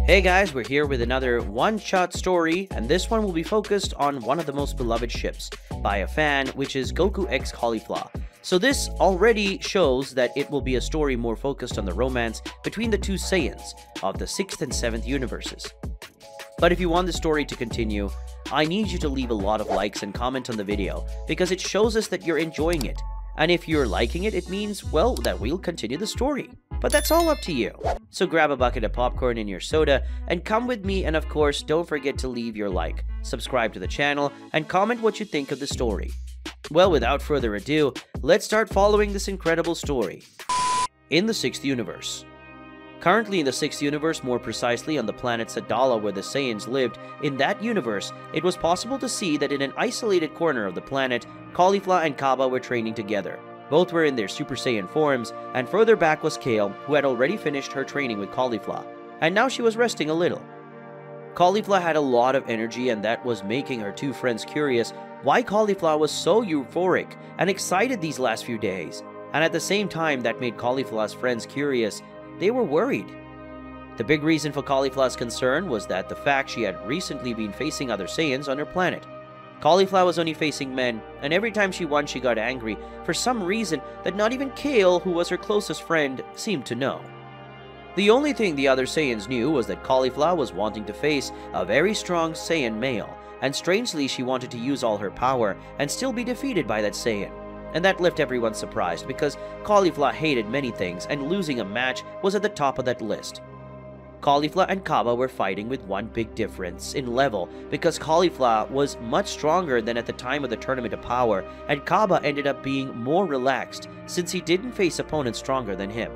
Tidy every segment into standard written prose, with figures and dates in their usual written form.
Hey guys, we're here with another one-shot story, and this one will be focused on one of the most beloved ships by a fan, which is Goku x Caulifla. So this already shows that it will be a story more focused on the romance between the two Saiyans of the 6th and 7th universes. But if you want the story to continue, I need you to leave a lot of likes and comment on the video, because it shows us that you're enjoying it. And if you're liking it, it means, well, that we'll continue the story. But that's all up to you. So grab a bucket of popcorn and your soda, and come with me, and of course, don't forget to leave your like, subscribe to the channel, and comment what you think of the story. Well, without further ado, let's start following this incredible story. In the 6th universe. Currently in the 6th universe, more precisely on the planet Sadala where the Saiyans lived, in that universe, it was possible to see that in an isolated corner of the planet, Caulifla and Cabba were training together. Both were in their Super Saiyan forms, and further back was Kale, who had already finished her training with Caulifla, and now she was resting a little. Caulifla had a lot of energy, and that was making her two friends curious why Caulifla was so euphoric and excited these last few days, and at the same time that made Caulifla's friends curious. They were worried. The big reason for Caulifla's concern was that the fact she had recently been facing other Saiyans on her planet. Caulifla was only facing men, and every time she won she got angry, for some reason that not even Kale, who was her closest friend, seemed to know. The only thing the other Saiyans knew was that Caulifla was wanting to face a very strong Saiyan male, and strangely she wanted to use all her power and still be defeated by that Saiyan. And that left everyone surprised, because Caulifla hated many things, and losing a match was at the top of that list. Caulifla and Cabba were fighting with one big difference in level, because Caulifla was much stronger than at the time of the Tournament of Power, and Cabba ended up being more relaxed since he didn't face opponents stronger than him.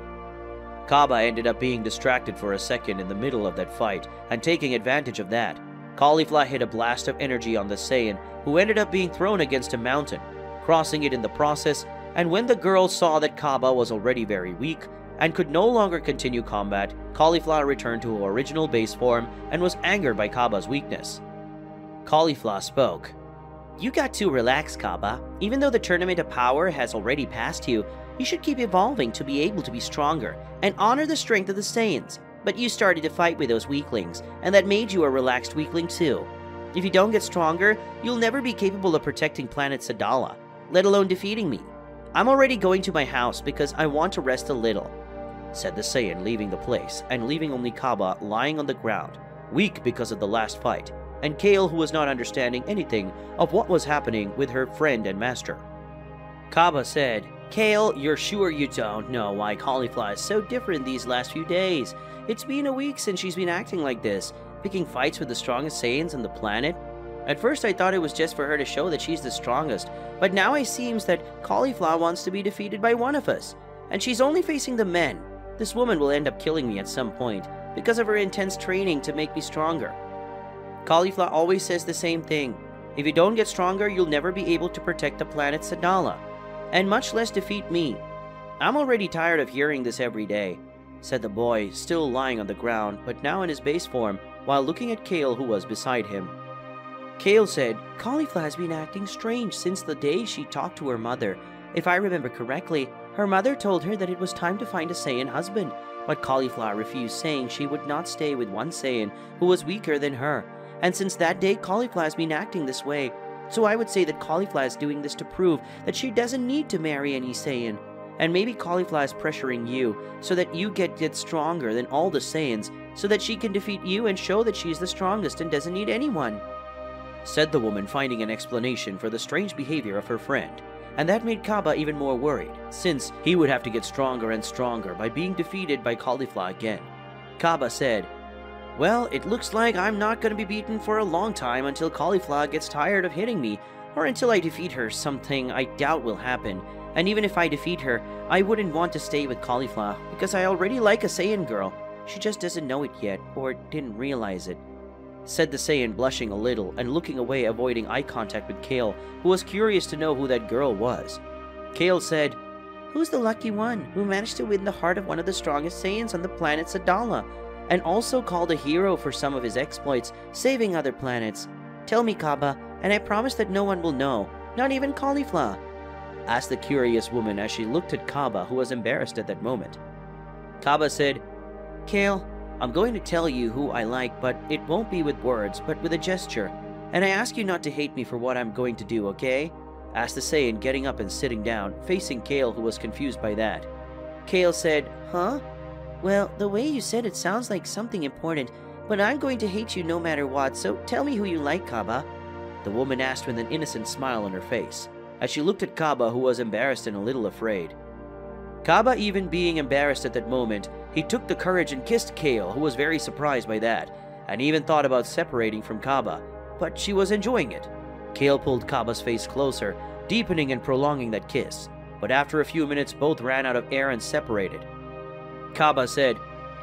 Cabba ended up being distracted for a second in the middle of that fight, and taking advantage of that, Caulifla hit a blast of energy on the Saiyan, who ended up being thrown against a mountain, crossing it in the process. And when the girl saw that Cabba was already very weak and could no longer continue combat, Caulifla returned to her original base form and was angered by Cabba's weakness. Caulifla spoke. "You got too relaxed, Cabba. Even though the Tournament of Power has already passed you, you should keep evolving to be able to be stronger and honor the strength of the Saiyans. But you started to fight with those weaklings, and that made you a relaxed weakling too. If you don't get stronger, you'll never be capable of protecting planet Sadala, let alone defeating me. I'm already going to my house because I want to rest a little," said the Saiyan, leaving the place, and leaving only Cabba lying on the ground, weak because of the last fight, and Kale, who was not understanding anything of what was happening with her friend and master. Cabba said, "Kale, you're sure you don't know why Caulifla is so different these last few days? It's been a week since she's been acting like this, picking fights with the strongest Saiyans on the planet. At first I thought it was just for her to show that she's the strongest, but now it seems that Caulifla wants to be defeated by one of us, and she's only facing the men. This woman will end up killing me at some point, because of her intense training to make me stronger. Caulifla always says the same thing. If you don't get stronger, you'll never be able to protect the planet Sadala, and much less defeat me. I'm already tired of hearing this every day," said the boy, still lying on the ground, but now in his base form, while looking at Kale, who was beside him. Kale said, "Caulifla has been acting strange since the day she talked to her mother. If I remember correctly, her mother told her that it was time to find a Saiyan husband, but Caulifla refused, saying she would not stay with one Saiyan who was weaker than her. And since that day, Caulifla has been acting this way. So I would say that Caulifla is doing this to prove that she doesn't need to marry any Saiyan. And maybe Caulifla is pressuring you so that you get stronger than all the Saiyans, so that she can defeat you and show that she's the strongest and doesn't need anyone," said the woman, finding an explanation for the strange behavior of her friend. And that made Cabba even more worried, since he would have to get stronger and stronger by being defeated by Caulifla again. Cabba said, "Well, it looks like I'm not going to be beaten for a long time until Caulifla gets tired of hitting me, or until I defeat her, something I doubt will happen. And even if I defeat her, I wouldn't want to stay with Caulifla, because I already like a Saiyan girl. She just doesn't know it yet, or didn't realize it," said the Saiyan, blushing a little and looking away, avoiding eye contact with Kale, who was curious to know who that girl was. Kale said, "Who's the lucky one who managed to win the heart of one of the strongest Saiyans on the planet Sadala, and also called a hero for some of his exploits, saving other planets? Tell me, Cabba, and I promise that no one will know, not even Caulifla," asked the curious woman as she looked at Cabba, who was embarrassed at that moment. Cabba said, "Kale, I'm going to tell you who I like, but it won't be with words, but with a gesture. And I ask you not to hate me for what I'm going to do, okay? Asked the Saiyan, getting up and sitting down, facing Kale, who was confused by that. Kale said, "Huh? Well, the way you said it sounds like something important, but I'm going to hate you no matter what, so tell me who you like, Kaba." The woman asked with an innocent smile on her face, as she looked at Kaba, who was embarrassed and a little afraid. Kaba, even being embarrassed at that moment, he took the courage and kissed Kale, who was very surprised by that, and even thought about separating from Kaba, but she was enjoying it. Kale pulled Kaba's face closer, deepening and prolonging that kiss, but after a few minutes both ran out of air and separated. Kaba said,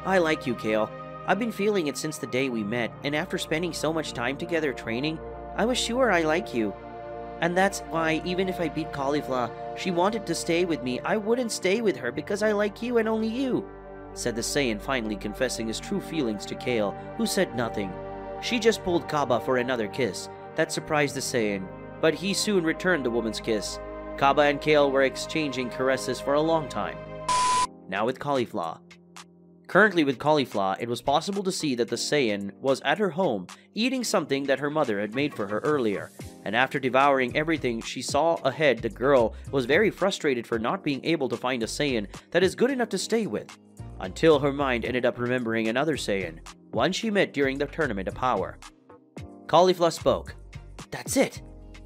"I like you, Kale. I've been feeling it since the day we met, and after spending so much time together training, I was sure I like you. And that's why, even if I beat Caulifla, she wanted to stay with me, I wouldn't stay with her because I like you and only you," said the Saiyan, finally confessing his true feelings to Kale, who said nothing. She just pulled Kaba for another kiss. That surprised the Saiyan, but he soon returned the woman's kiss. Kaba and Kale were exchanging caresses for a long time. Now with Caulifla. Currently with Caulifla, it was possible to see that the Saiyan was at her home, eating something that her mother had made for her earlier, and after devouring everything she saw ahead, the girl was very frustrated for not being able to find a Saiyan that is good enough to stay with, until her mind ended up remembering another Saiyan, one she met during the Tournament of Power. Caulifla spoke. "That's it.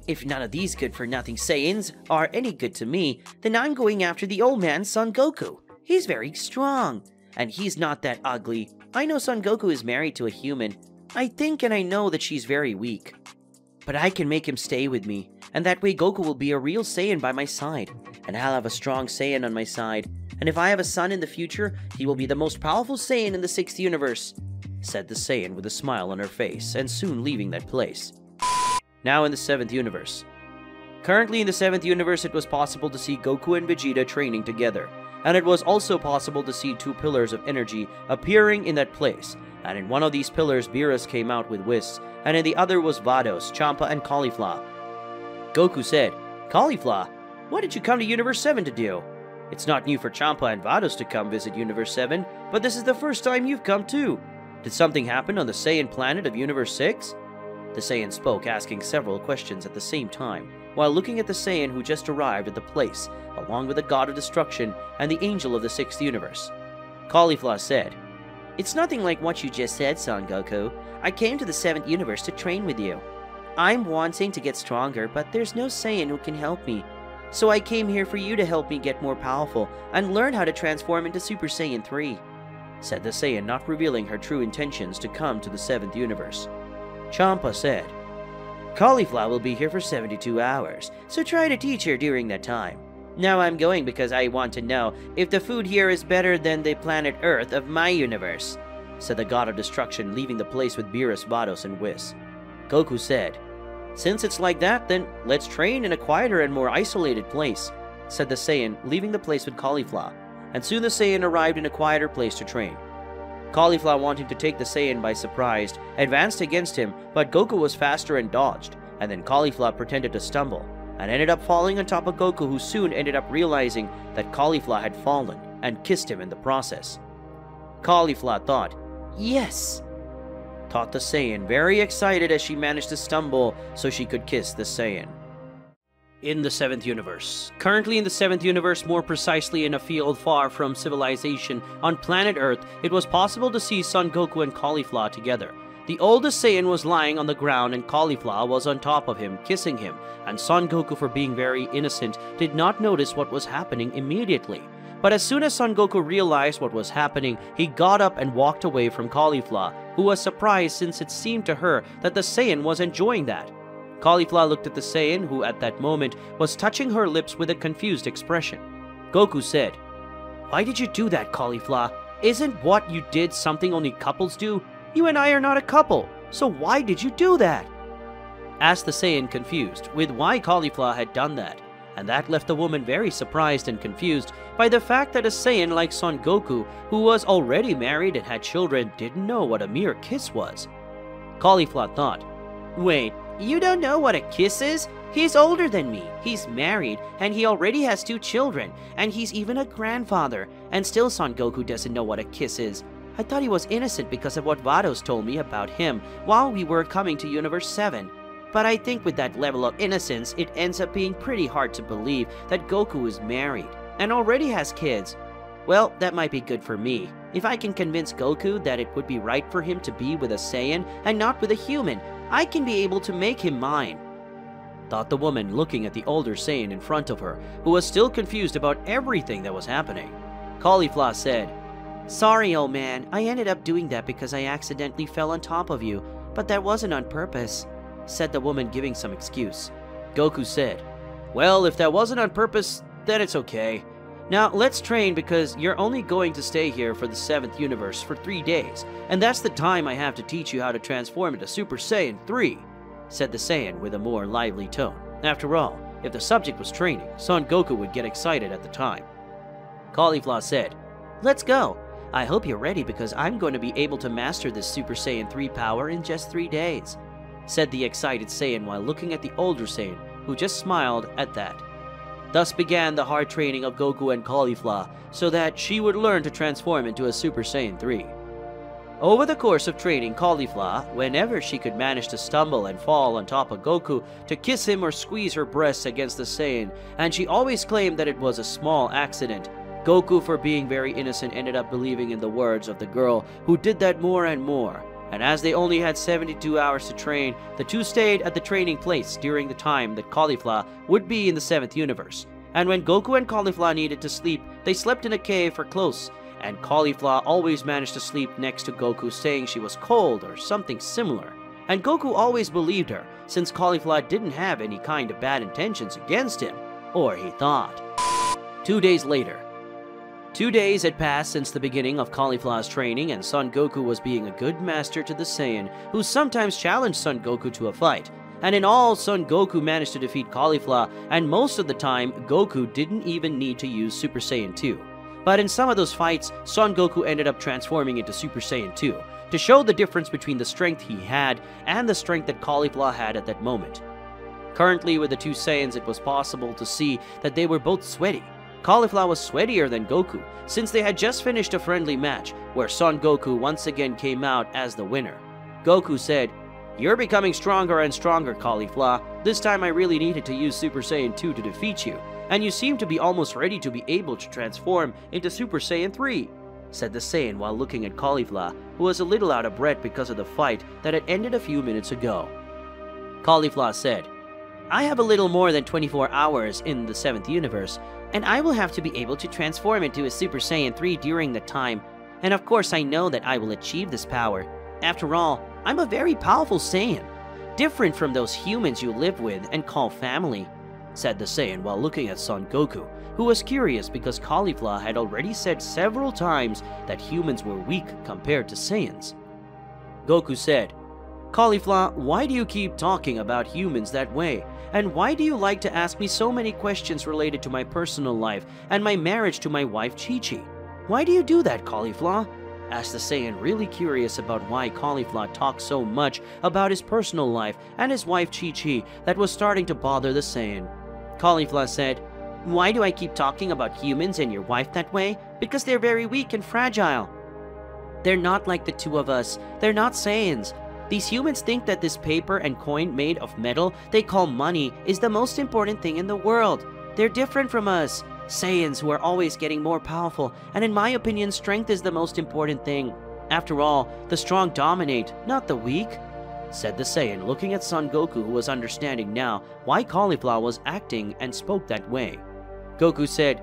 If none of these good-for-nothing Saiyans are any good to me, then I'm going after the old man Son Goku. He's very strong. And he's not that ugly. I know Son Goku is married to a human. I think and I know that she's very weak. But I can make him stay with me, and that way Goku will be a real Saiyan by my side, and I'll have a strong Saiyan on my side. And if I have a son in the future, he will be the most powerful Saiyan in the 6th universe," said the Saiyan with a smile on her face, and soon leaving that place. Now in the 7th universe. Currently in the 7th universe, it was possible to see Goku and Vegeta training together. And it was also possible to see 2 pillars of energy appearing in that place, and in one of these pillars Beerus came out with Whis, and in the other was Vados, Champa, and Caulifla. Goku said, "Caulifla, what did you come to Universe 7 to do? It's not new for Champa and Vados to come visit Universe 7, but this is the first time you've come too. Did something happen on the Saiyan planet of Universe 6? The Saiyan spoke, asking several questions at the same time, while looking at the Saiyan who just arrived at the place, along with the God of Destruction and the Angel of the 6th Universe. Caulifla said, "It's nothing like what you just said, Son Goku. I came to the 7th Universe to train with you. I'm wanting to get stronger, but there's no Saiyan who can help me. So I came here for you to help me get more powerful and learn how to transform into Super Saiyan 3, said the Saiyan, not revealing her true intentions to come to the 7th Universe. Champa said, "Caulifla will be here for 72 hours, so try to teach her during that time. Now I'm going because I want to know if the food here is better than the planet Earth of my universe," said the God of Destruction, leaving the place with Beerus, Vados, and Whis. Goku said, "Since it's like that, then let's train in a quieter and more isolated place," said the Saiyan, leaving the place with Caulifla, and soon the Saiyan arrived in a quieter place to train. Caulifla, wanting to take the Saiyan by surprise, advanced against him, but Goku was faster and dodged, and then Caulifla pretended to stumble, and ended up falling on top of Goku, who soon ended up realizing that Caulifla had fallen, and kissed him in the process. Caulifla thought, "Yes!" thought the Saiyan, very excited as she managed to stumble so she could kiss the Saiyan. In the 7th Universe. Currently in the 7th Universe, more precisely in a field far from civilization on planet Earth, it was possible to see Son Goku and Caulifla together. The oldest Saiyan was lying on the ground and Caulifla was on top of him, kissing him, and Son Goku, for being very innocent, did not notice what was happening immediately. But as soon as Son Goku realized what was happening, he got up and walked away from Caulifla, who was surprised since it seemed to her that the Saiyan was enjoying that. Caulifla looked at the Saiyan, who at that moment was touching her lips with a confused expression. Goku said, "Why did you do that, Caulifla? Isn't what you did something only couples do? You and I are not a couple, so why did you do that?" Asked the Saiyan, confused with why Caulifla had done that, and that left the woman very surprised and confused by the fact that a Saiyan like Son Goku, who was already married and had children, didn't know what a mere kiss was. Caulifla thought, "Wait, you don't know what a kiss is? He's older than me, he's married, and he already has 2 children, and he's even a grandfather, and still Son Goku doesn't know what a kiss is. I thought he was innocent because of what Vados told me about him while we were coming to Universe 7. But I think with that level of innocence, it ends up being pretty hard to believe that Goku is married and already has kids. Well, that might be good for me. If I can convince Goku that it would be right for him to be with a Saiyan and not with a human, I can be able to make him mine," thought the woman, looking at the older Saiyan in front of her, who was still confused about everything that was happening. Caulifla said, "Sorry, old man, I ended up doing that because I accidentally fell on top of you, but that wasn't on purpose," said the woman, giving some excuse. Goku said, "Well, if that wasn't on purpose, then it's okay. Now, let's train because you're only going to stay here for the 7th universe for 3 days, and that's the time I have to teach you how to transform into Super Saiyan 3, said the Saiyan with a more lively tone. After all, if the subject was training, Son Goku would get excited at the time. Caulifla said, "Let's go. I hope you're ready because I'm going to be able to master this Super Saiyan 3 power in just 3 days, said the excited Saiyan while looking at the older Saiyan, who just smiled at that. Thus began the hard training of Goku and Caulifla so that she would learn to transform into a Super Saiyan 3. Over the course of training Caulifla, whenever she could manage to stumble and fall on top of Goku to kiss him or squeeze her breasts against the Saiyan, and she always claimed that it was a small accident, Goku, for being very innocent, ended up believing in the words of the girl, who did that more and more. And as they only had 72 hours to train, the two stayed at the training place during the time that Caulifla would be in the 7th universe. And when Goku and Caulifla needed to sleep, they slept in a cave for close, and Caulifla always managed to sleep next to Goku, saying she was cold or something similar. And Goku always believed her, since Caulifla didn't have any kind of bad intentions against him, or he thought. 2 days later. 2 days had passed since the beginning of Caulifla's training, and Son Goku was being a good master to the Saiyan, who sometimes challenged Son Goku to a fight. And in all, Son Goku managed to defeat Caulifla, and most of the time, Goku didn't even need to use Super Saiyan 2. But in some of those fights, Son Goku ended up transforming into Super Saiyan 2, to show the difference between the strength he had and the strength that Caulifla had at that moment. Currently, with the two Saiyans, it was possible to see that they were both sweaty. Caulifla was sweatier than Goku, since they had just finished a friendly match, where Son Goku once again came out as the winner. Goku said, "You're becoming stronger and stronger, Caulifla. This time I really needed to use Super Saiyan 2 to defeat you, and you seem to be almost ready to be able to transform into Super Saiyan 3, said the Saiyan while looking at Caulifla, who was a little out of breath because of the fight that had ended a few minutes ago. Caulifla said, "I have a little more than 24 hours in the 7th universe, and I will have to be able to transform into a Super Saiyan 3 during that time, and of course I know that I will achieve this power. After all, I'm a very powerful Saiyan, different from those humans you live with and call family," said the Saiyan while looking at Son Goku, who was curious because Caulifla had already said several times that humans were weak compared to Saiyans. Goku said, "Caulifla, why do you keep talking about humans that way? And why do you like to ask me so many questions related to my personal life and my marriage to my wife Chi-Chi? Why do you do that, Caulifla?" asked the Saiyan, really curious about why Caulifla talked so much about his personal life and his wife Chi-Chi that was starting to bother the Saiyan. Caulifla said, "Why do I keep talking about humans and your wife that way? Because they're very weak and fragile. They're not like the two of us. They're not Saiyans. These humans think that this paper and coin made of metal they call money is the most important thing in the world. They're different from us, Saiyans, who are always getting more powerful, and in my opinion, strength is the most important thing. After all, the strong dominate, not the weak," said the Saiyan, looking at Son Goku, who was understanding now why Caulifla was acting and spoke that way. Goku said,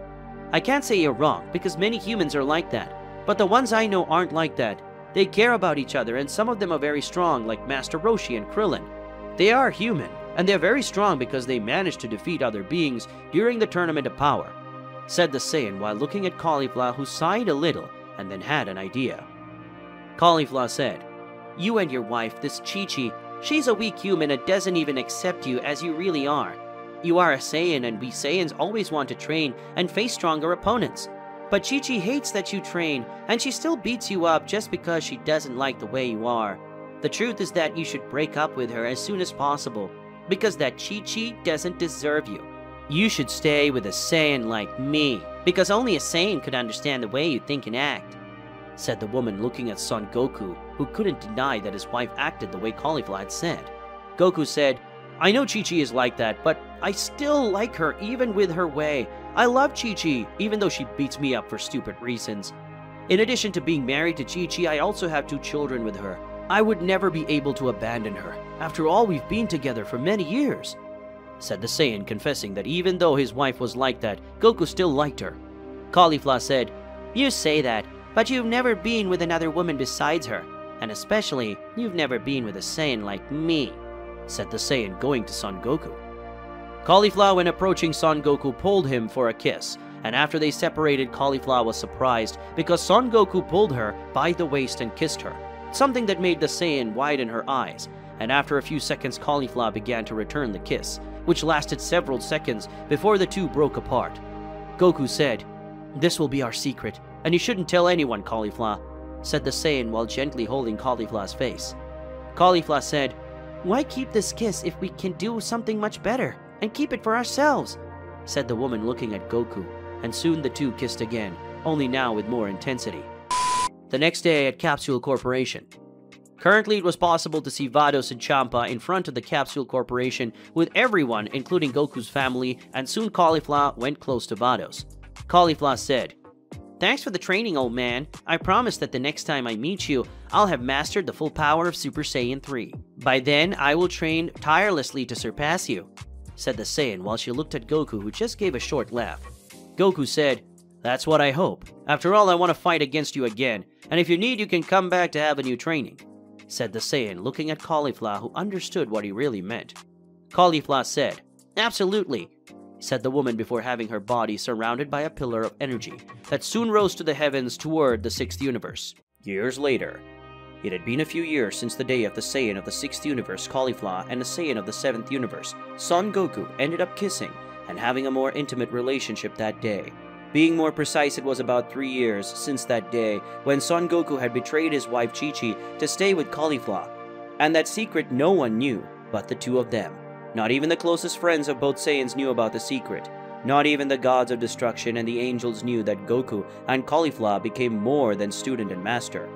"I can't say you're wrong, because many humans are like that, but the ones I know aren't like that. They care about each other, and some of them are very strong, like Master Roshi and Krillin. They are human, and they're very strong because they managed to defeat other beings during the Tournament of Power," said the Saiyan while looking at Caulifla, who sighed a little and then had an idea. Caulifla said, "You and your wife, this Chi-Chi, she's a weak human and doesn't even accept you as you really are. You are a Saiyan, and we Saiyans always want to train and face stronger opponents. But Chi-Chi hates that you train, and she still beats you up just because she doesn't like the way you are. The truth is that you should break up with her as soon as possible, because that Chi-Chi doesn't deserve you. You should stay with a Saiyan like me, because only a Saiyan could understand the way you think and act," said the woman looking at Son Goku, who couldn't deny that his wife acted the way Caulifla had said. Goku said, "I know Chi-Chi is like that, but I still like her even with her way. I love Chi-Chi, even though she beats me up for stupid reasons. In addition to being married to Chi-Chi, I also have 2 children with her. I would never be able to abandon her. After all, we've been together for many years," said the Saiyan, confessing that even though his wife was like that, Goku still liked her. Caulifla said, "You say that, but you've never been with another woman besides her, and especially, you've never been with a Saiyan like me," said the Saiyan, going to Son Goku. Caulifla, when approaching Son Goku, pulled him for a kiss, and after they separated, Caulifla was surprised because Son Goku pulled her by the waist and kissed her, something that made the Saiyan widen her eyes, and after a few seconds, Caulifla began to return the kiss, which lasted several seconds before the two broke apart. Goku said, "This will be our secret, and you shouldn't tell anyone, Caulifla," said the Saiyan while gently holding Caulifla's face. Caulifla said, "Why keep this kiss if we can do something much better and keep it for ourselves?" said the woman looking at Goku, and soon the two kissed again, only now with more intensity. The next day at Capsule Corporation. Currently, it was possible to see Vados and Champa in front of the Capsule Corporation with everyone, including Goku's family, and soon Caulifla went close to Vados. Caulifla said, "Thanks for the training, old man. I promise that the next time I meet you, I'll have mastered the full power of Super Saiyan 3. By then, I will train tirelessly to surpass you," said the Saiyan while she looked at Goku, who just gave a short laugh. Goku said, "That's what I hope. After all, I want to fight against you again, and if you need, you can come back to have a new training," said the Saiyan, looking at Caulifla, who understood what he really meant. Caulifla said, "Absolutely," said the woman before having her body surrounded by a pillar of energy that soon rose to the heavens toward the 6th universe. Years later. It had been a few years since the day of the Saiyan of the 6th universe, Caulifla, and the Saiyan of the 7th universe, Son Goku, ended up kissing and having a more intimate relationship that day. Being more precise, it was about 3 years since that day when Son Goku had betrayed his wife Chi-Chi to stay with Caulifla, and that secret no one knew but the two of them. Not even the closest friends of both Saiyans knew about the secret. Not even the gods of destruction and the angels knew that Goku and Caulifla became more than student and master.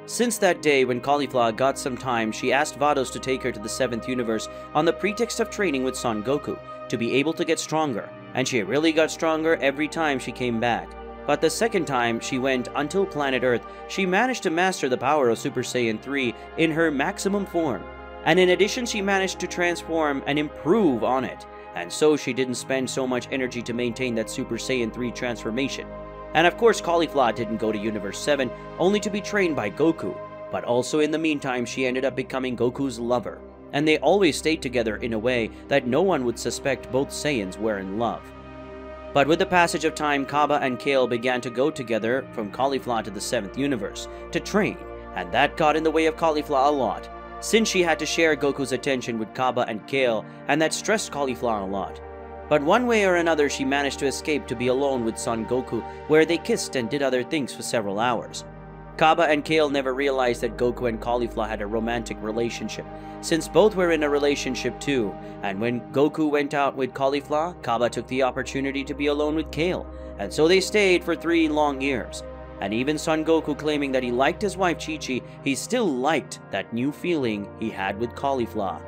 Since that day when Caulifla got some time, she asked Vados to take her to the 7th universe on the pretext of training with Son Goku to be able to get stronger, and she really got stronger every time she came back. But the second time she went until planet Earth, she managed to master the power of Super Saiyan 3 in her maximum form. And in addition, she managed to transform and improve on it, and so she didn't spend so much energy to maintain that Super Saiyan 3 transformation. And of course, Caulifla didn't go to Universe 7 only to be trained by Goku, but also in the meantime she ended up becoming Goku's lover, and they always stayed together in a way that no one would suspect both Saiyans were in love. But with the passage of time, Cabba and Kale began to go together from Caulifla to the 7th universe to train, and that got in the way of Caulifla a lot, since she had to share Goku's attention with Cabba and Kale, and that stressed Caulifla a lot. But one way or another, she managed to escape to be alone with Son Goku, where they kissed and did other things for several hours. Cabba and Kale never realized that Goku and Caulifla had a romantic relationship, since both were in a relationship too, and when Goku went out with Caulifla, Cabba took the opportunity to be alone with Kale, and so they stayed for 3 long years. And even Son Goku claiming that he liked his wife Chi-Chi, he still liked that new feeling he had with Caulifla.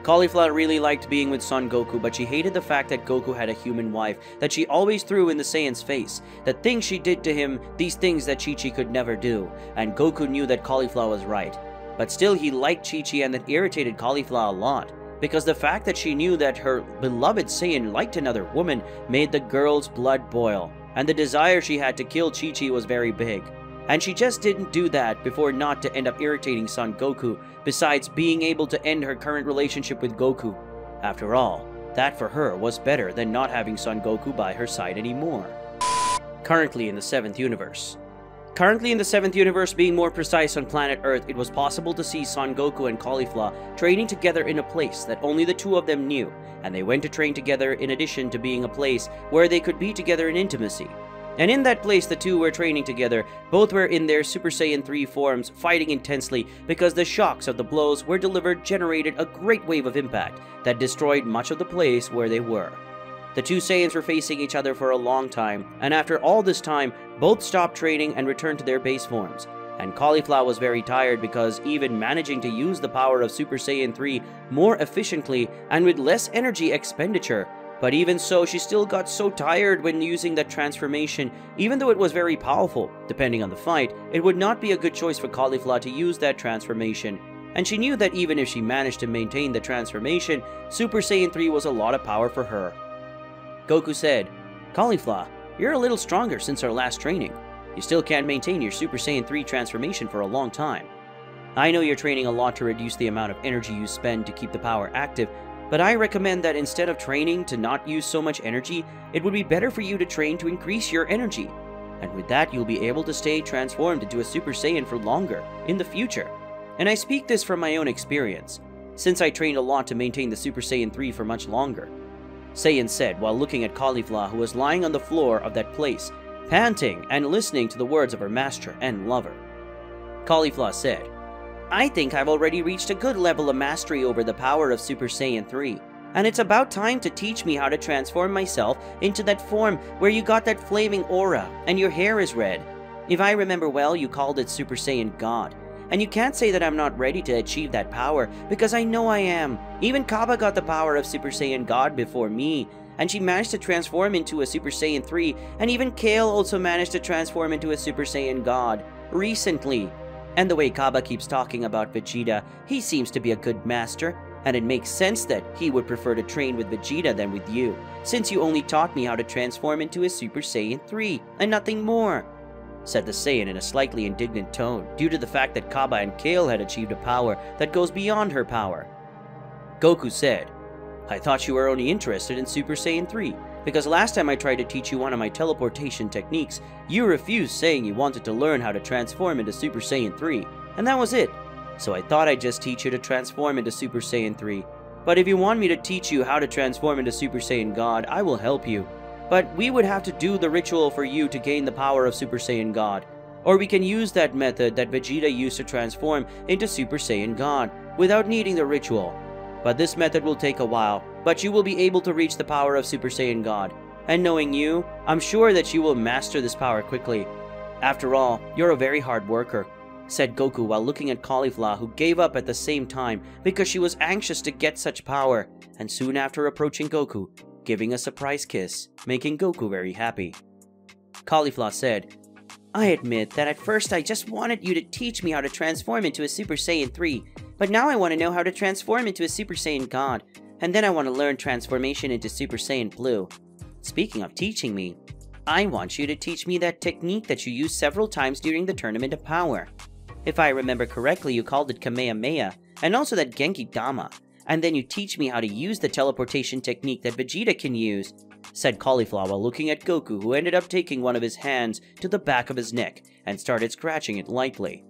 Caulifla really liked being with Son Goku, but she hated the fact that Goku had a human wife that she always threw in the Saiyan's face. The things she did to him, these things that Chi-Chi could never do, and Goku knew that Caulifla was right. But still, he liked Chi-Chi, and that irritated Caulifla a lot, because the fact that she knew that her beloved Saiyan liked another woman made the girl's blood boil, and the desire she had to kill Chi-Chi was very big. And she just didn't do that before not to end up irritating Son Goku, besides being able to end her current relationship with Goku. After all, that for her was better than not having Son Goku by her side anymore. Currently in the 7th universe. Currently in the 7th universe, being more precise on planet Earth, it was possible to see Son Goku and Caulifla training together in a place that only the two of them knew, and they went to train together in addition to being a place where they could be together in intimacy. And in that place, the two were training together. Both were in their Super Saiyan 3 forms, fighting intensely because the shocks of the blows were delivered generated a great wave of impact that destroyed much of the place where they were. The two Saiyans were facing each other for a long time, and after all this time, both stopped training and returned to their base forms. And Caulifla was very tired because even managing to use the power of Super Saiyan 3 more efficiently and with less energy expenditure, but even so, she still got so tired when using that transformation. Even though it was very powerful, depending on the fight, it would not be a good choice for Caulifla to use that transformation. And she knew that even if she managed to maintain the transformation, Super Saiyan 3 was a lot of power for her. Goku said, "Caulifla, you're a little stronger since our last training. You still can't maintain your Super Saiyan 3 transformation for a long time. I know you're training a lot to reduce the amount of energy you spend to keep the power active, but I recommend that instead of training to not use so much energy, it would be better for you to train to increase your energy. And with that, you'll be able to stay transformed into a Super Saiyan for longer in the future. And I speak this from my own experience, since I trained a lot to maintain the Super Saiyan 3 for much longer," Saiyan said while looking at Caulifla, who was lying on the floor of that place, panting and listening to the words of her master and lover. Caulifla said, "I think I've already reached a good level of mastery over the power of Super Saiyan 3, and it's about time to teach me how to transform myself into that form where you got that flaming aura and your hair is red. If I remember well, you called it Super Saiyan God, and you can't say that I'm not ready to achieve that power, because I know I am. Even Kaba got the power of Super Saiyan God before me, and she managed to transform into a Super Saiyan 3, and even Kale also managed to transform into a Super Saiyan God recently. And the way Kaba keeps talking about Vegeta, he seems to be a good master, and it makes sense that he would prefer to train with Vegeta than with you, since you only taught me how to transform into a Super Saiyan 3, and nothing more," said the Saiyan in a slightly indignant tone, due to the fact that Kaba and Kale had achieved a power that goes beyond her power. Goku said, "I thought you were only interested in Super Saiyan 3, because last time I tried to teach you one of my teleportation techniques, you refused, saying you wanted to learn how to transform into Super Saiyan 3, and that was it. So I thought I'd just teach you to transform into Super Saiyan 3. But if you want me to teach you how to transform into Super Saiyan God, I will help you. But we would have to do the ritual for you to gain the power of Super Saiyan God. Or we can use that method that Vegeta used to transform into Super Saiyan God, without needing the ritual. But this method will take a while, but you will be able to reach the power of Super Saiyan God. And knowing you, I'm sure that you will master this power quickly. After all, you're a very hard worker," said Goku while looking at Caulifla, who gave up at the same time because she was anxious to get such power, and soon after approaching Goku, giving a surprise kiss, making Goku very happy. Caulifla said, "I admit that at first I just wanted you to teach me how to transform into a Super Saiyan 3, but now I want to know how to transform into a Super Saiyan God, and then I want to learn transformation into Super Saiyan Blue. Speaking of teaching me, I want you to teach me that technique that you used several times during the Tournament of Power. If I remember correctly, you called it Kamehameha, and also that Genki Dama, and then you teach me how to use the teleportation technique that Vegeta can use," said Caulifla while looking at Goku, who ended up taking one of his hands to the back of his neck and started scratching it lightly.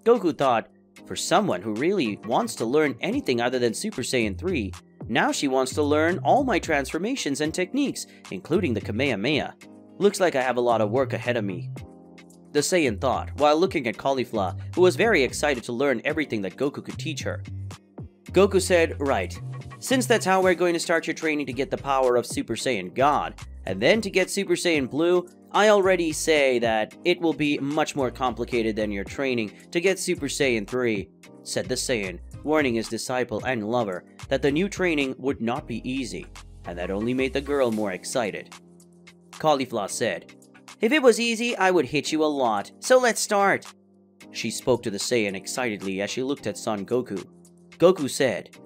Goku thought, for someone who really wants to learn anything other than Super Saiyan 3, now she wants to learn all my transformations and techniques, including the Kamehameha. Looks like I have a lot of work ahead of me, the Saiyan thought, while looking at Caulifla, who was very excited to learn everything that Goku could teach her. Goku said, "Right. Since that's how we're going to start your training to get the power of Super Saiyan God, and then to get Super Saiyan Blue, I already say that it will be much more complicated than your training to get Super Saiyan 3, said the Saiyan, warning his disciple and lover that the new training would not be easy, and that only made the girl more excited. Caulifla said, "If it was easy, I would hit you a lot, so let's start." She spoke to the Saiyan excitedly as she looked at Son Goku. Goku said,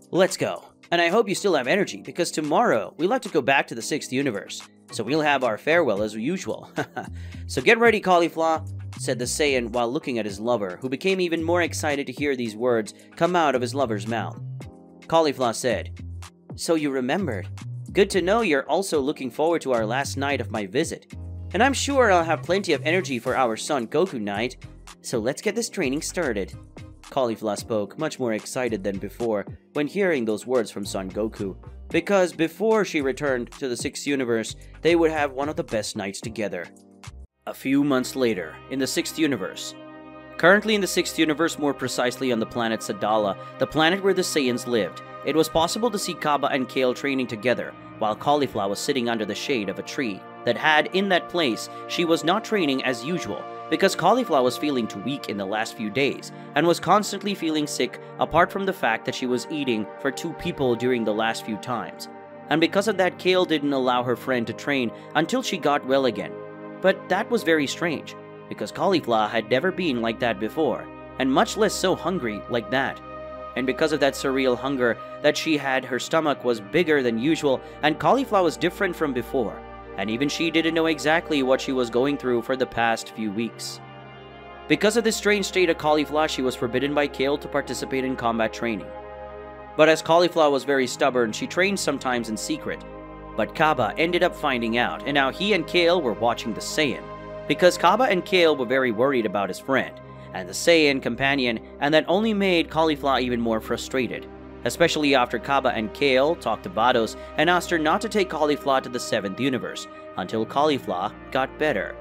"Let's go, and I hope you still have energy, because tomorrow we'll have to go back to the 6th universe, so we'll have our farewell as usual." "So get ready, Caulifla," said the Saiyan while looking at his lover, who became even more excited to hear these words come out of his lover's mouth. Caulifla said, "So you remembered. Good to know you're also looking forward to our last night of my visit. And I'm sure I'll have plenty of energy for our Son Goku night, so let's get this training started." Caulifla spoke, much more excited than before when hearing those words from Son Goku, because before she returned to the 6th universe, they would have one of the best nights together. A few months later, in the 6th universe, Currently in the 6th universe, more precisely on the planet Sadala, the planet where the Saiyans lived, it was possible to see Kaba and Kale training together, while Caulifla was sitting under the shade of a tree that had, in that place, she was not training as usual, because Caulifla was feeling too weak in the last few days, and was constantly feeling sick apart from the fact that she was eating for 2 people during the last few times. And because of that, Kale didn't allow her friend to train until she got well again. But that was very strange, because Caulifla had never been like that before, and much less so hungry like that. And because of that surreal hunger that she had, her stomach was bigger than usual, and Caulifla was different from before, and even she didn't know exactly what she was going through for the past few weeks. Because of this strange state of Caulifla, she was forbidden by Kale to participate in combat training. But as Caulifla was very stubborn, she trained sometimes in secret. But Kaba ended up finding out, and now he and Kale were watching the Saiyan, because Kaba and Kale were very worried about his friend and the Saiyan companion, and that only made Caulifla even more frustrated, especially after Kaba and Kale talked to Vados and asked her not to take Caulifla to the 7th universe until Caulifla got better.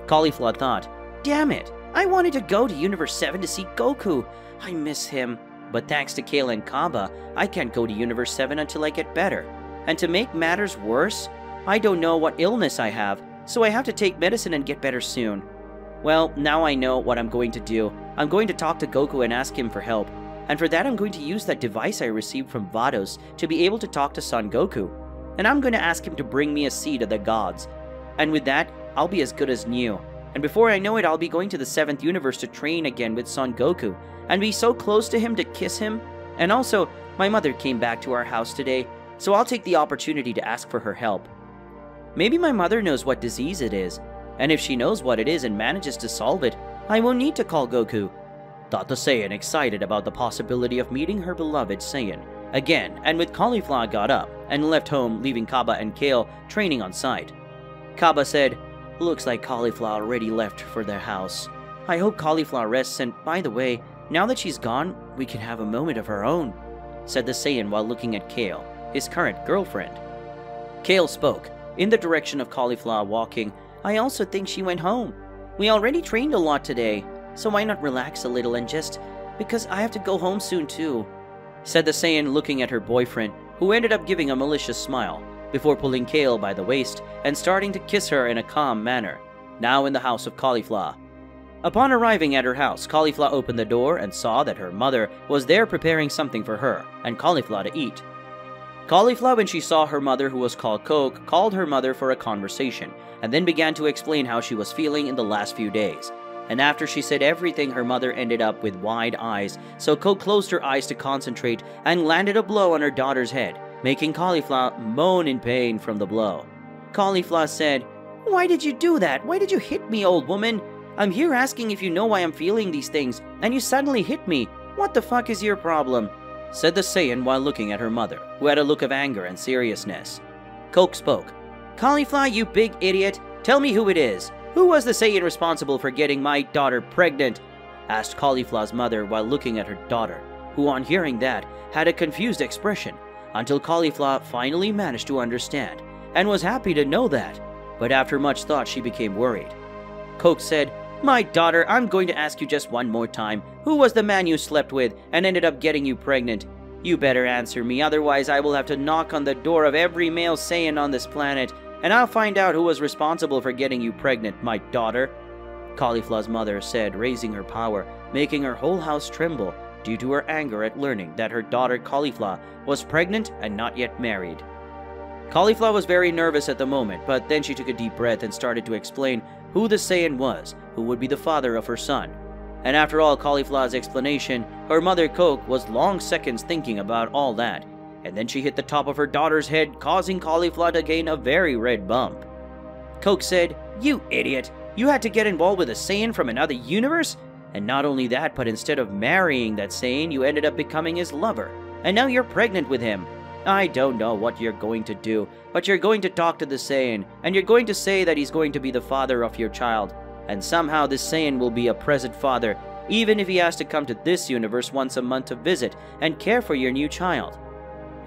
Caulifla thought, "Damn it, I wanted to go to Universe 7 to see Goku. I miss him. But thanks to Kale and Kaba, I can't go to Universe 7 until I get better. And to make matters worse, I don't know what illness I have, so I have to take medicine and get better soon. Well, now I know what I'm going to do. I'm going to talk to Goku and ask him for help. And for that, I'm going to use that device I received from Vados to be able to talk to Son Goku. And I'm going to ask him to bring me a seed of the gods. And with that, I'll be as good as new. And before I know it, I'll be going to the 7th universe to train again with Son Goku, and be so close to him to kiss him. And also, my mother came back to our house today, so I'll take the opportunity to ask for her help. Maybe my mother knows what disease it is, and if she knows what it is and manages to solve it, I won't need to call Goku," thought the Saiyan, excited about the possibility of meeting her beloved Saiyan again. And with Caulifla got up and left home, leaving Kaba and Kale training on site. Kaba said, "Looks like Caulifla already left for their house. I hope Caulifla rests, and by the way, now that she's gone, we can have a moment of our own," said the Saiyan while looking at Kale, his current girlfriend. Kale spoke, in the direction of Caulifla walking. "I also think she went home. We already trained a lot today, so why not relax a little and just, because I have to go home soon too," said the Saiyan, looking at her boyfriend, who ended up giving a malicious smile, before pulling Kale by the waist and starting to kiss her in a calm manner, now in the house of Caulifla. Upon arriving at her house, Caulifla opened the door and saw that her mother was there preparing something for her and Caulifla to eat. Caulifla, when she saw her mother, who was called Coke, called her mother for a conversation, and then began to explain how she was feeling in the last few days. And after she said everything, her mother ended up with wide eyes, so Coke closed her eyes to concentrate and landed a blow on her daughter's head, making Caulifla moan in pain from the blow. Caulifla said, "Why did you do that? Why did you hit me, old woman? I'm here asking if you know why I'm feeling these things, and you suddenly hit me. What the fuck is your problem?" said the Saiyan while looking at her mother, who had a look of anger and seriousness. Coke spoke. "Caulifla, you big idiot, tell me who it is. Who was the Saiyan responsible for getting my daughter pregnant?" asked Caulifla's mother while looking at her daughter, who on hearing that had a confused expression, until Caulifla finally managed to understand, and was happy to know that, but after much thought she became worried. Coke said, "My daughter, I'm going to ask you just one more time. Who was the man you slept with and ended up getting you pregnant? You better answer me, otherwise I will have to knock on the door of every male Saiyan on this planet, and I'll find out who was responsible for getting you pregnant, my daughter," Caulifla's mother said, raising her power, making her whole house tremble due to her anger at learning that her daughter Caulifla was pregnant and not yet married. Caulifla was very nervous at the moment, but then she took a deep breath and started to explain who the Saiyan was, who would be the father of her son. And after all Caulifla's explanation, her mother Coke was long seconds thinking about all that, and then she hit the top of her daughter's head, causing Caulifla to gain a very red bump. Coke said, "You idiot! You had to get involved with a Saiyan from another universe? And not only that, but instead of marrying that Saiyan, you ended up becoming his lover, and now you're pregnant with him. I don't know what you're going to do, but you're going to talk to the Saiyan, and you're going to say that he's going to be the father of your child, and somehow this Saiyan will be a present father, even if he has to come to this universe once a month to visit and care for your new child.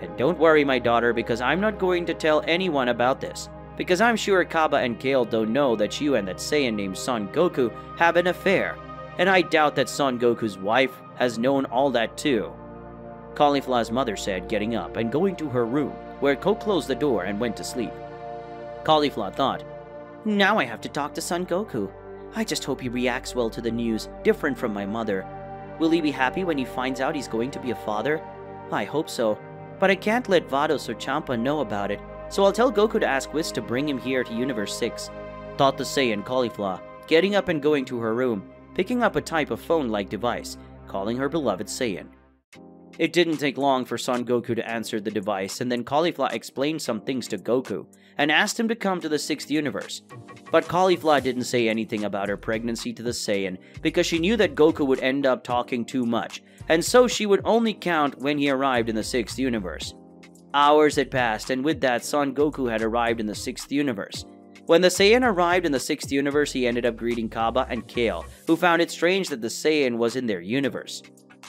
And don't worry, my daughter, because I'm not going to tell anyone about this, because I'm sure Kaba and Kale don't know that you and that Saiyan named Son Goku have an affair. and I doubt that Son Goku's wife has known all that too," Caulifla's mother said, getting up and going to her room, where Coke closed the door and went to sleep. Caulifla thought, "Now I have to talk to Son Goku. I just hope he reacts well to the news, different from my mother. Will he be happy when he finds out he's going to be a father? I hope so, but I can't let Vados or Champa know about it, so I'll tell Goku to ask Whis to bring him here to Universe 6, thought the Saiyan Caulifla, getting up and going to her room, picking up a type of phone-like device, calling her beloved Saiyan. It didn't take long for Son Goku to answer the device, and then Caulifla explained some things to Goku, and asked him to come to the 6th universe. But Caulifla didn't say anything about her pregnancy to the Saiyan, because she knew that Goku would end up talking too much, and so she would only count when he arrived in the 6th universe. Hours had passed, and with that, Son Goku had arrived in the 6th universe. When the Saiyan arrived in the 6th universe, he ended up greeting Kaba and Kale, who found it strange that the Saiyan was in their universe.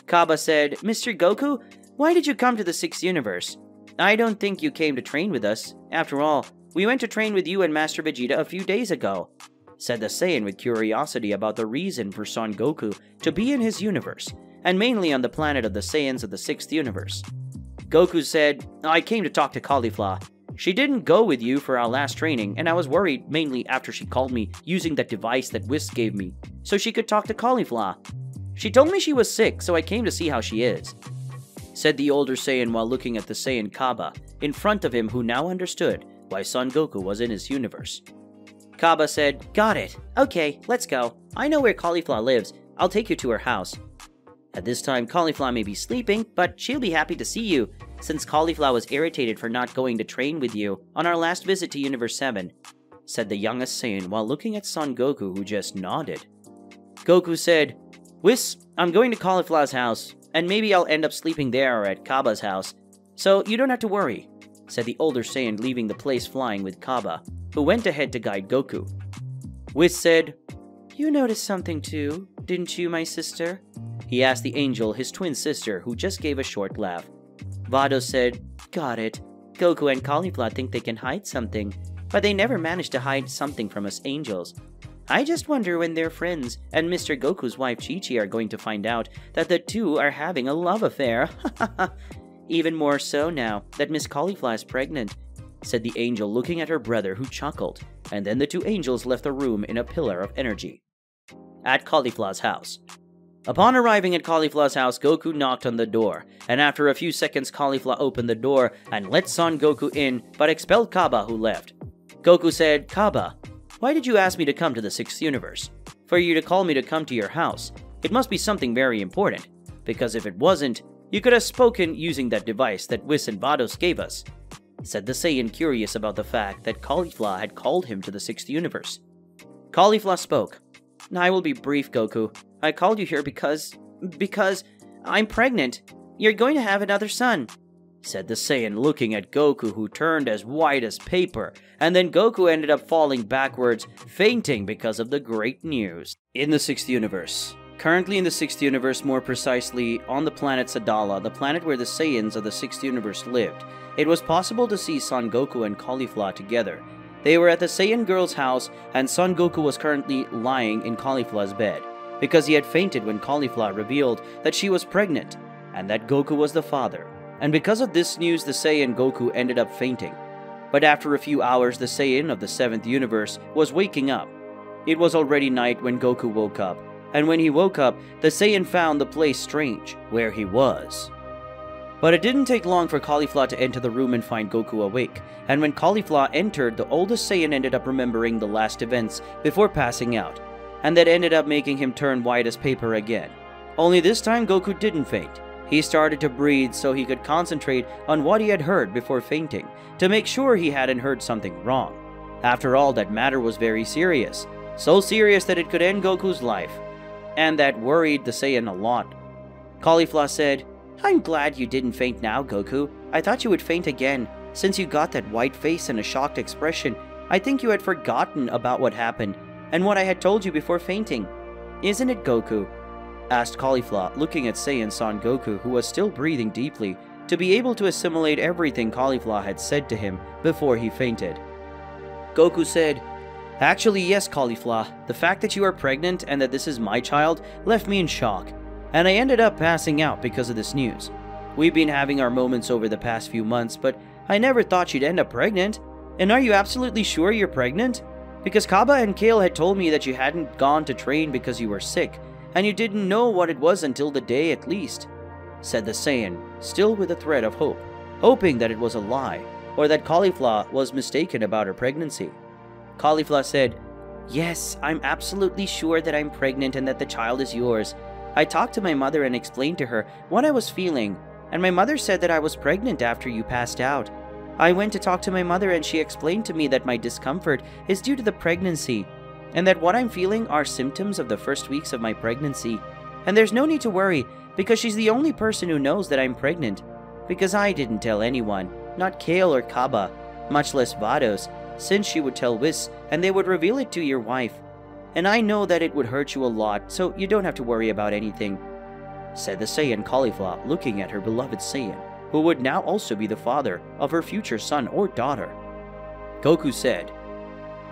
Kaba said, "Mr. Goku, why did you come to the 6th universe? I don't think you came to train with us. After all, we went to train with you and Master Vegeta a few days ago," said the Saiyan with curiosity about the reason for Son Goku to be in his universe, and mainly on the planet of the Saiyans of the 6th universe. Goku said, "I came to talk to Caulifla. She didn't go with you for our last training, and I was worried mainly after she called me using that device that Whis gave me, so she could talk to Caulifla. She told me she was sick, so I came to see how she is," said the older Saiyan while looking at the Saiyan Kaba in front of him, who now understood why Son Goku was in his universe. Kaba said, "Got it. Okay, let's go. I know where Caulifla lives. I'll take you to her house." At this time, Caulifla may be sleeping, but she'll be happy to see you, since Caulifla was irritated for not going to train with you on our last visit to Universe 7, said the youngest Saiyan while looking at Son Goku, who just nodded. Goku said, "Whis, I'm going to Caulifla's house, and maybe I'll end up sleeping there or at Kaba's house, so you don't have to worry," said the older Saiyan, leaving the place flying with Kaba, who went ahead to guide Goku. Whis said, "You noticed something too, didn't you, my sister?" he asked the angel, his twin sister, who just gave a short laugh. Vados said, "Got it. Goku and Caulifla think they can hide something, but they never manage to hide something from us angels. I just wonder when their friends and Mr. Goku's wife Chi-Chi are going to find out that the two are having a love affair. Even more so now that Miss Caulifla is pregnant," said the angel, looking at her brother, who chuckled, and then the two angels left the room in a pillar of energy. At Caulifla's house. Upon arriving at Caulifla's house, Goku knocked on the door, and after a few seconds, Caulifla opened the door and let Son Goku in, but expelled Kaba, who left. Goku said, "Kaba, why did you ask me to come to the 6th universe? For you to call me to come to your house, it must be something very important, because if it wasn't, you could have spoken using that device that Whis and Vados gave us," said the Saiyan, curious about the fact that Caulifla had called him to the 6th universe. Caulifla spoke. "I will be brief, Goku. I called you here because I'm pregnant. You're going to have another son," said the Saiyan, looking at Goku, who turned as white as paper, and then Goku ended up falling backwards, fainting because of the great news. In the 6th universe. Currently in the 6th universe, more precisely on the planet Sadala, the planet where the Saiyans of the 6th universe lived, it was possible to see Son Goku and Caulifla together. They were at the Saiyan girl's house, and Son Goku was currently lying in Caulifla's bed, because he had fainted when Caulifla revealed that she was pregnant, and that Goku was the father. And because of this news, the Saiyan Goku ended up fainting. But after a few hours, the Saiyan of the 7th universe was waking up. It was already night when Goku woke up, and when he woke up, the Saiyan found the place strange, where he was. But it didn't take long for Caulifla to enter the room and find Goku awake, and when Caulifla entered, the oldest Saiyan ended up remembering the last events before passing out, and that ended up making him turn white as paper again. Only this time Goku didn't faint. He started to breathe so he could concentrate on what he had heard before fainting, to make sure he hadn't heard something wrong. After all, that matter was very serious, so serious that it could end Goku's life, and that worried the Saiyan a lot. Caulifla said, "I'm glad you didn't faint now, Goku. I thought you would faint again. Since you got that white face and a shocked expression, I think you had forgotten about what happened, and what I had told you before fainting. Isn't it, Goku?" asked Caulifla, looking at Saiyan Son Goku, who was still breathing deeply, to be able to assimilate everything Caulifla had said to him before he fainted. Goku said, Actually, yes, Caulifla. The fact that you are pregnant and that this is my child left me in shock, and I ended up passing out because of this news. We've been having our moments over the past few months, but I never thought you'd end up pregnant. And are you absolutely sure you're pregnant? Because Kaba and Kale had told me that you hadn't gone to train because you were sick, and you didn't know what it was until the day at least, said the Saiyan, still with a thread of hope, hoping that it was a lie, or that Caulifla was mistaken about her pregnancy. Caulifla said, "Yes, I'm absolutely sure that I'm pregnant and that the child is yours. I talked to my mother and explained to her what I was feeling, and my mother said that I was pregnant after you passed out. I went to talk to my mother and she explained to me that my discomfort is due to the pregnancy, and that what I'm feeling are symptoms of the first weeks of my pregnancy. And there's no need to worry, because she's the only person who knows that I'm pregnant. Because I didn't tell anyone, not Kale or Kaba, much less Vados, since she would tell Whis and they would reveal it to your wife. And I know that it would hurt you a lot, so you don't have to worry about anything," said the Saiyan Caulifla, looking at her beloved Saiyan, who would now also be the father of her future son or daughter. Goku said,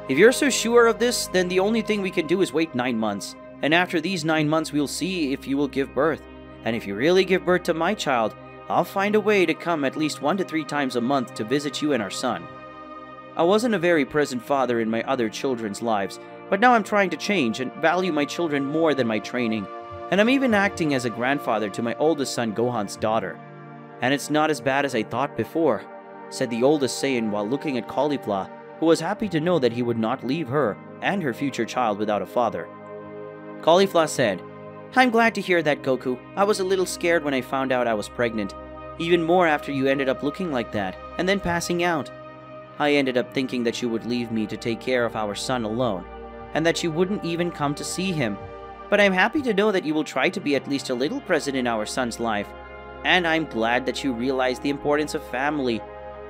"If you're so sure of this, then the only thing we can do is wait 9 months. And after these 9 months, we'll see if you will give birth. And if you really give birth to my child, I'll find a way to come at least 1 to 3 times a month to visit you and our son. I wasn't a very present father in my other children's lives, but now I'm trying to change and value my children more than my training. And I'm even acting as a grandfather to my oldest son Gohan's daughter. And it's not as bad as I thought before," said the oldest Saiyan while looking at Caulifla, who was happy to know that he would not leave her and her future child without a father. Caulifla said, "I'm glad to hear that, Goku. I was a little scared when I found out I was pregnant. Even more after you ended up looking like that, and then passing out. I ended up thinking that you would leave me to take care of our son alone, and that you wouldn't even come to see him. But I'm happy to know that you will try to be at least a little present in our son's life. And I'm glad that you realize the importance of family.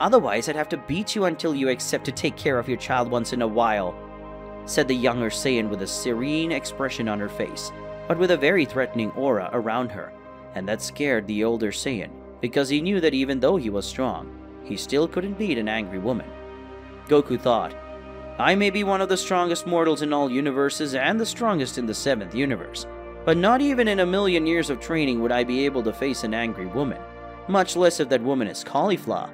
Otherwise, I'd have to beat you until you accept to take care of your child once in a while," said the younger Saiyan with a serene expression on her face, but with a very threatening aura around her. And that scared the older Saiyan, because he knew that even though he was strong, he still couldn't beat an angry woman. Goku thought, "I may be one of the strongest mortals in all universes and the strongest in the 7th universe, but not even in a million years of training would I be able to face an angry woman, much less if that woman is Caulifla.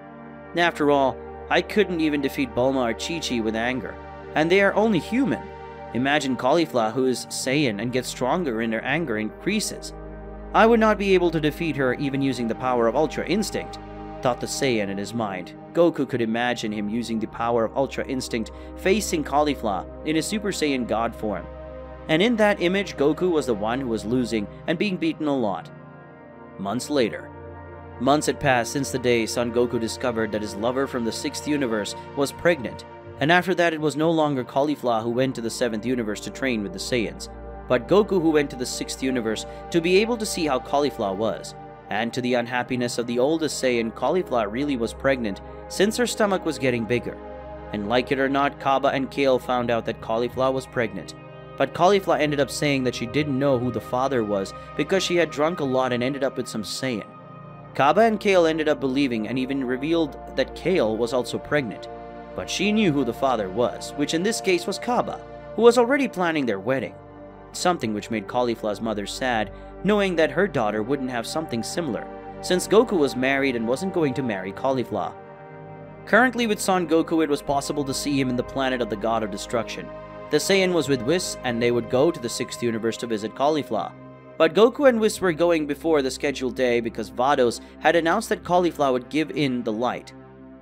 After all, I couldn't even defeat Bulma or Chi-Chi with anger, and they are only human. Imagine Caulifla, who is Saiyan and gets stronger and her anger increases. I would not be able to defeat her even using the power of Ultra Instinct," thought the Saiyan in his mind. Goku could imagine him using the power of Ultra Instinct facing Caulifla in his Super Saiyan God form. And in that image, Goku was the one who was losing and being beaten a lot. Months later. Months had passed since the day Son Goku discovered that his lover from the 6th universe was pregnant, and after that it was no longer Caulifla who went to the 7th universe to train with the Saiyans, but Goku who went to the 6th universe to be able to see how Caulifla was. And to the unhappiness of the oldest Saiyan, Caulifla really was pregnant since her stomach was getting bigger. And like it or not, Kaba and Kale found out that Caulifla was pregnant. But Caulifla ended up saying that she didn't know who the father was because she had drunk a lot and ended up with some Saiyan. Kaba and Kale ended up believing and even revealed that Kale was also pregnant. But she knew who the father was, which in this case was Kaba, who was already planning their wedding. Something which made Caulifla's mother sad, knowing that her daughter wouldn't have something similar, since Goku was married and wasn't going to marry Caulifla. Currently with Son Goku, it was possible to see him in the planet of the God of Destruction. The Saiyan was with Whis, and they would go to the 6th universe to visit Caulifla. But Goku and Whis were going before the scheduled day because Vados had announced that Caulifla would give in the light.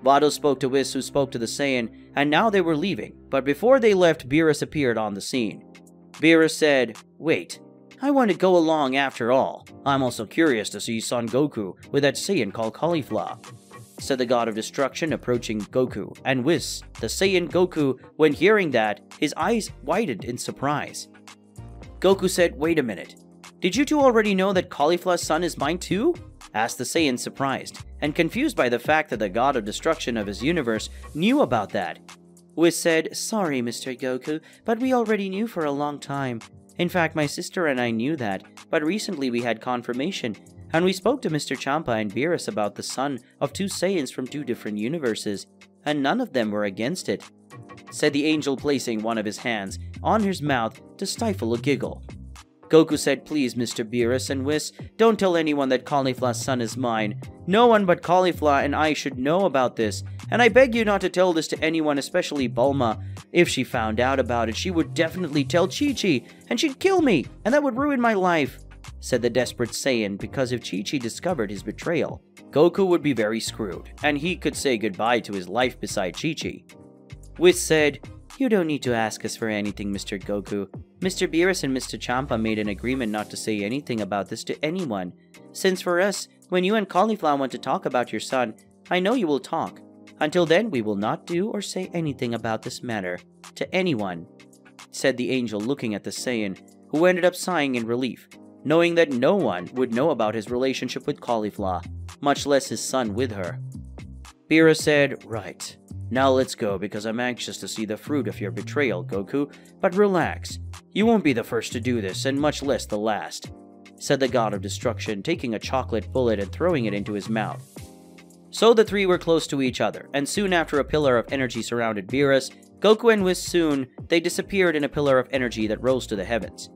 Vados spoke to Whis, who spoke to the Saiyan, and now they were leaving. But before they left, Beerus appeared on the scene. Beerus said, "Wait, I want to go along after all. I'm also curious to see Son Goku with that Saiyan called Caulifla," said the God of Destruction, approaching Goku. And Whis, the Saiyan Goku, when hearing that, his eyes widened in surprise. Goku said, "Wait a minute. Did you two already know that Caulifla's son is mine too?" asked the Saiyan, surprised and confused by the fact that the God of Destruction of his universe knew about that. Whis said, "Sorry, Mr. Goku, but we already knew for a long time. In fact, my sister and I knew that, but recently we had confirmation, and we spoke to Mr. Champa and Beerus about the son of two Saiyans from two different universes, and none of them were against it. said the angel, placing one of his hands on his mouth to stifle a giggle. Goku said, "Please, Mr. Beerus and Whis, don't tell anyone that Caulifla's son is mine. No one but Caulifla and I should know about this, and I beg you not to tell this to anyone, especially Bulma. If she found out about it, she would definitely tell Chi-Chi, and she'd kill me, and that would ruin my life," said the desperate Saiyan, because if Chi-Chi discovered his betrayal, Goku would be very screwed, and he could say goodbye to his life beside Chi-Chi. Whis said, "You don't need to ask us for anything, Mr. Goku. Mr. Beerus and Mr. Champa made an agreement not to say anything about this to anyone. Since for us, when you and Caulifla want to talk about your son, I know you will talk. Until then, we will not do or say anything about this matter to anyone," said the angel, looking at the Saiyan, who ended up sighing in relief, knowing that no one would know about his relationship with Caulifla, much less his son with her. Beerus said, "Right. Now let's go, because I'm anxious to see the fruit of your betrayal, Goku. But relax. You won't be the first to do this, and much less the last," said the god of destruction, taking a chocolate bullet and throwing it into his mouth. So the three were close to each other, and soon after a pillar of energy surrounded Beerus, Goku and Whis they disappeared in a pillar of energy that rose to the heavens.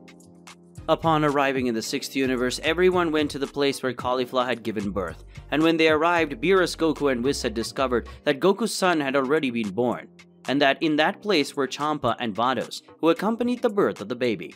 Upon arriving in the 6th universe, everyone went to the place where Caulifla had given birth, and when they arrived, Beerus, Goku, and Whis had discovered that Goku's son had already been born, and that in that place were Champa and Vados, who accompanied the birth of the baby.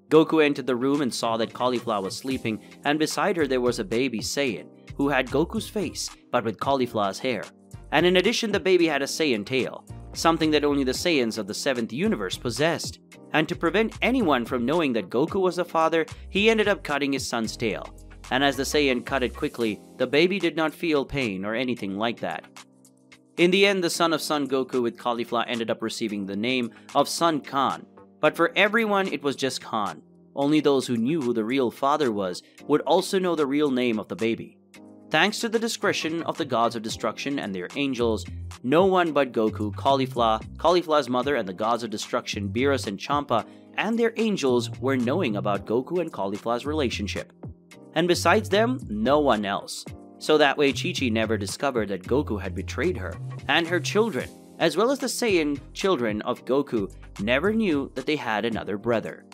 Goku entered the room and saw that Caulifla was sleeping, and beside her there was a baby Saiyan, who had Goku's face, but with Caulifla's hair. And in addition, the baby had a Saiyan tail, something that only the Saiyans of the 7th universe possessed. And to prevent anyone from knowing that Goku was the father, he ended up cutting his son's tail. And as the Saiyan cut it quickly, the baby did not feel pain or anything like that. In the end, the son of Son Goku with Caulifla ended up receiving the name of Son Khan. But for everyone, it was just Khan. Only those who knew who the real father was would also know the real name of the baby. Thanks to the discretion of the gods of destruction and their angels, no one but Goku, Caulifla, Caulifla's mother, and the gods of destruction, Beerus and Champa, and their angels were knowing about Goku and Caulifla's relationship. And besides them, no one else. So that way Chi-Chi never discovered that Goku had betrayed her, and her children, as well as the Saiyan children of Goku, never knew that they had another brother.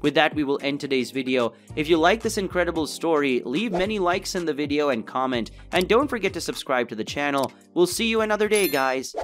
With that, we will end today's video. If you like this incredible story, leave many likes in the video and comment, and don't forget to subscribe to the channel. We'll see you another day, guys.